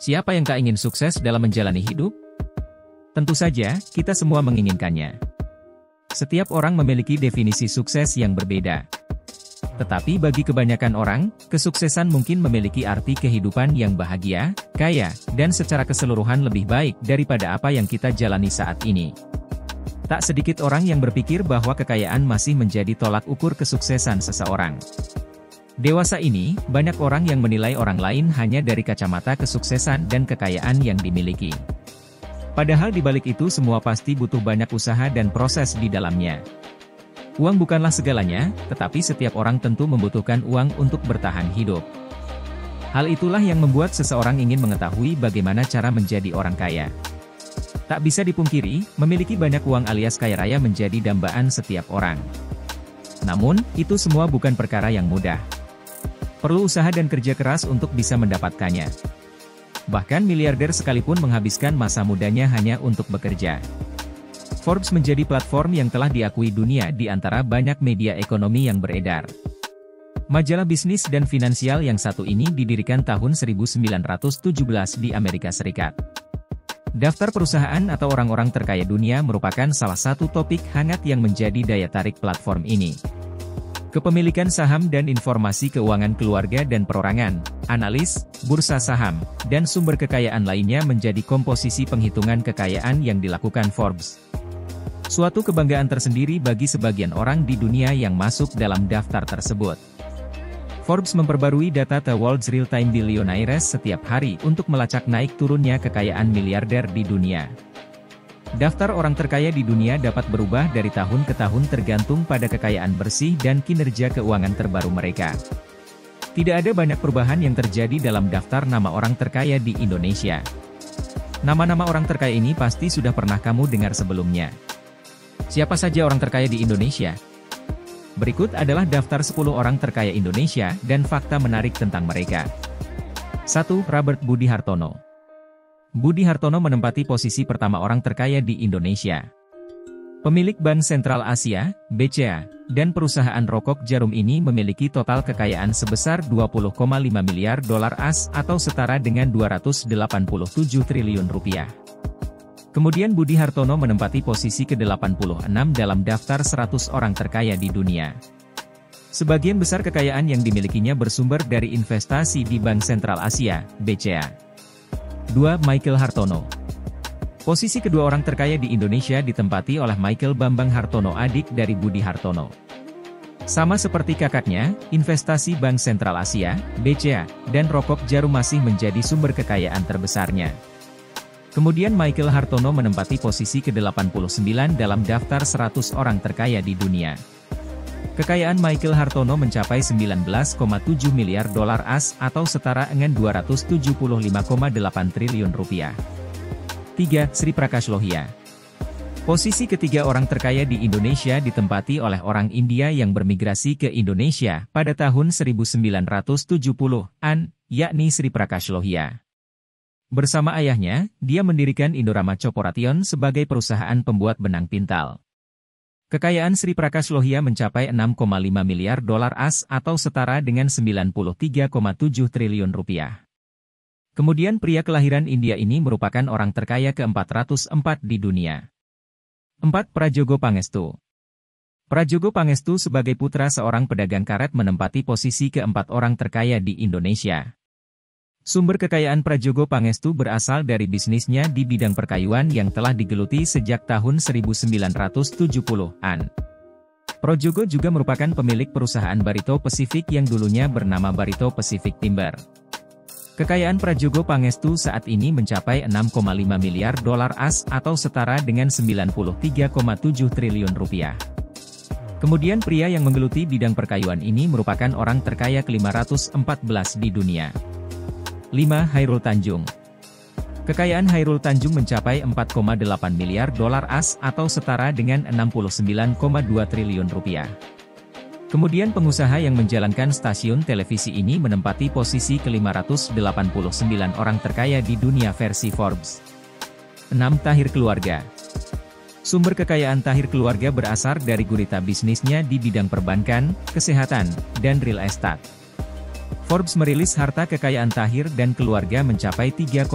Siapa yang tak ingin sukses dalam menjalani hidup? Tentu saja, kita semua menginginkannya. Setiap orang memiliki definisi sukses yang berbeda. Tetapi bagi kebanyakan orang, kesuksesan mungkin memiliki arti kehidupan yang bahagia, kaya, dan secara keseluruhan lebih baik daripada apa yang kita jalani saat ini. Tak sedikit orang yang berpikir bahwa kekayaan masih menjadi tolak ukur kesuksesan seseorang. Dewasa ini, banyak orang yang menilai orang lain hanya dari kacamata kesuksesan dan kekayaan yang dimiliki. Padahal di balik itu semua pasti butuh banyak usaha dan proses di dalamnya. Uang bukanlah segalanya, tetapi setiap orang tentu membutuhkan uang untuk bertahan hidup. Hal itulah yang membuat seseorang ingin mengetahui bagaimana cara menjadi orang kaya. Tak bisa dipungkiri, memiliki banyak uang alias kaya raya menjadi dambaan setiap orang. Namun, itu semua bukan perkara yang mudah. Perlu usaha dan kerja keras untuk bisa mendapatkannya. Bahkan miliarder sekalipun menghabiskan masa mudanya hanya untuk bekerja. Forbes menjadi platform yang telah diakui dunia di antara banyak media ekonomi yang beredar. Majalah bisnis dan finansial yang satu ini didirikan tahun 1917 di Amerika Serikat. Daftar perusahaan atau orang-orang terkaya dunia merupakan salah satu topik hangat yang menjadi daya tarik platform ini. Kepemilikan saham dan informasi keuangan keluarga dan perorangan, analis, bursa saham, dan sumber kekayaan lainnya menjadi komposisi penghitungan kekayaan yang dilakukan Forbes. Suatu kebanggaan tersendiri bagi sebagian orang di dunia yang masuk dalam daftar tersebut. Forbes memperbarui data The World's Real-Time Billionaires setiap hari untuk melacak naik turunnya kekayaan miliarder di dunia. Daftar orang terkaya di dunia dapat berubah dari tahun ke tahun tergantung pada kekayaan bersih dan kinerja keuangan terbaru mereka. Tidak ada banyak perubahan yang terjadi dalam daftar nama orang terkaya di Indonesia. Nama-nama orang terkaya ini pasti sudah pernah kamu dengar sebelumnya. Siapa saja orang terkaya di Indonesia? Berikut adalah daftar 10 orang terkaya Indonesia dan fakta menarik tentang mereka. 1. Robert Budi Hartono. Budi Hartono menempati posisi pertama orang terkaya di Indonesia. Pemilik Bank Sentral Asia, BCA, dan perusahaan rokok Jarum ini memiliki total kekayaan sebesar 20,5 miliar dolar AS atau setara dengan 287 triliun rupiah. Kemudian Budi Hartono menempati posisi ke-86 dalam daftar 100 orang terkaya di dunia. Sebagian besar kekayaan yang dimilikinya bersumber dari investasi di Bank Sentral Asia, BCA. 2. Michael Hartono. Posisi kedua orang terkaya di Indonesia ditempati oleh Michael Bambang Hartono, adik dari Budi Hartono. Sama seperti kakaknya, investasi Bank Sentral Asia, BCA, dan rokok Jarum masih menjadi sumber kekayaan terbesarnya. Kemudian Michael Hartono menempati posisi ke-89 dalam daftar 100 orang terkaya di dunia. Kekayaan Michael Hartono mencapai 19,7 miliar dolar AS atau setara dengan 275,8 triliun rupiah. 3. Sri Prakash Lohia. Posisi ketiga orang terkaya di Indonesia ditempati oleh orang India yang bermigrasi ke Indonesia pada tahun 1970-an, yakni Sri Prakash Lohia. Bersama ayahnya, dia mendirikan Indorama Corporation sebagai perusahaan pembuat benang pintal. Kekayaan Sri Prakash Lohia mencapai 6,5 miliar dolar AS atau setara dengan 93,7 triliun rupiah. Kemudian pria kelahiran India ini merupakan orang terkaya ke-404 di dunia. 4. Prajogo Pangestu. Prajogo Pangestu sebagai putra seorang pedagang karet menempati posisi ke-4 orang terkaya di Indonesia. Sumber kekayaan Prajogo Pangestu berasal dari bisnisnya di bidang perkayuan yang telah digeluti sejak tahun 1970-an. Prajogo juga merupakan pemilik perusahaan Barito Pacific yang dulunya bernama Barito Pacific Timber. Kekayaan Prajogo Pangestu saat ini mencapai 6,5 miliar dolar AS atau setara dengan 93,7 triliun rupiah. Kemudian pria yang menggeluti bidang perkayuan ini merupakan orang terkaya ke-514 di dunia. 5. Hairul Tanjung. Kekayaan Hairul Tanjung mencapai 4,8 miliar dolar AS atau setara dengan 69,2 triliun rupiah. Kemudian pengusaha yang menjalankan stasiun televisi ini menempati posisi ke-589 orang terkaya di dunia versi Forbes. 6. Tahir Keluarga. Sumber kekayaan Tahir Keluarga berasal dari gurita bisnisnya di bidang perbankan, kesehatan, dan real estate. Forbes merilis harta kekayaan Tahir dan keluarga mencapai 3,3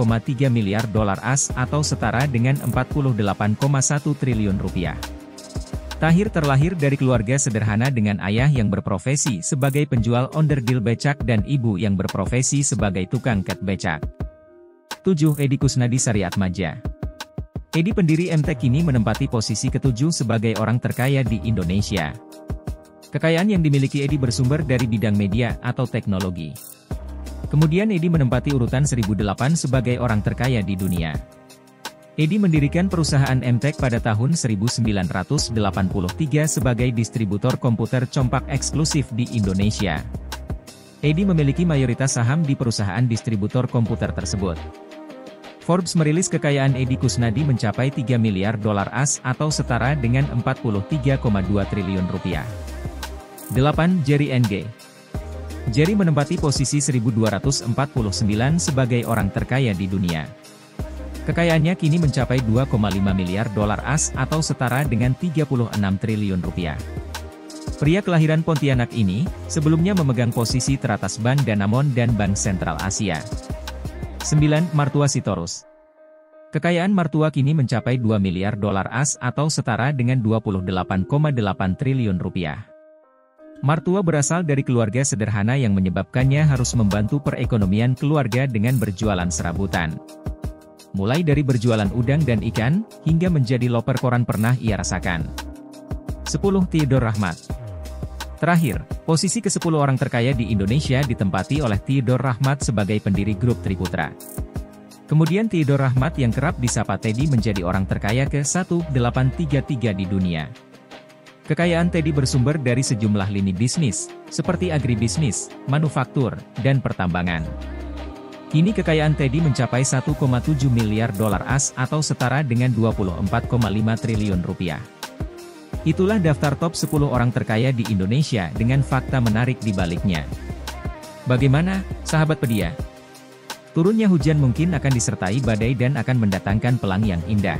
miliar dolar AS atau setara dengan 48,1 triliun rupiah. Tahir terlahir dari keluarga sederhana dengan ayah yang berprofesi sebagai penjual onderdil becak dan ibu yang berprofesi sebagai tukang cat becak. 7. Edi Kusnadi Saryatmadja. Edi pendiri MTech kini menempati posisi ke-7 sebagai orang terkaya di Indonesia. Kekayaan yang dimiliki Edi bersumber dari bidang media atau teknologi. Kemudian Edi menempati urutan 1008 sebagai orang terkaya di dunia. Edi mendirikan perusahaan MTech pada tahun 1983 sebagai distributor komputer compak eksklusif di Indonesia. Edi memiliki mayoritas saham di perusahaan distributor komputer tersebut. Forbes merilis kekayaan Edi Kusnadi mencapai 3 miliar dolar AS atau setara dengan 43,2 triliun rupiah. 8. Jerry NG. Jerry menempati posisi 1249 sebagai orang terkaya di dunia. Kekayaannya kini mencapai 2,5 miliar dolar AS atau setara dengan 36 triliun rupiah. Pria kelahiran Pontianak ini, sebelumnya memegang posisi teratas Bank Danamon dan Bank Sentral Asia. 9. Martua Sitorus. Kekayaan Martua kini mencapai 2 miliar dolar AS atau setara dengan 28,8 triliun rupiah. Martua berasal dari keluarga sederhana yang menyebabkannya harus membantu perekonomian keluarga dengan berjualan serabutan. Mulai dari berjualan udang dan ikan, hingga menjadi loper koran pernah ia rasakan. 10. Theodore Rahmat. Terakhir, posisi ke-10 orang terkaya di Indonesia ditempati oleh Theodore Rahmat sebagai pendiri grup Triputra. Kemudian Theodore Rahmat yang kerap disapa Teddy menjadi orang terkaya ke-1833 di dunia. Kekayaan Teddy bersumber dari sejumlah lini bisnis, seperti agribisnis, manufaktur, dan pertambangan. Kini kekayaan Teddy mencapai 1,7 miliar dolar AS atau setara dengan 24,5 triliun rupiah. Itulah daftar top 10 orang terkaya di Indonesia dengan fakta menarik di baliknya. Bagaimana, sahabat Pedia? Turunnya hujan mungkin akan disertai badai dan akan mendatangkan pelangi yang indah.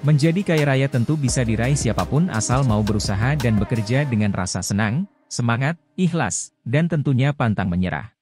Menjadi kaya raya tentu bisa diraih siapapun asal mau berusaha dan bekerja dengan rasa senang, semangat, ikhlas, dan tentunya pantang menyerah.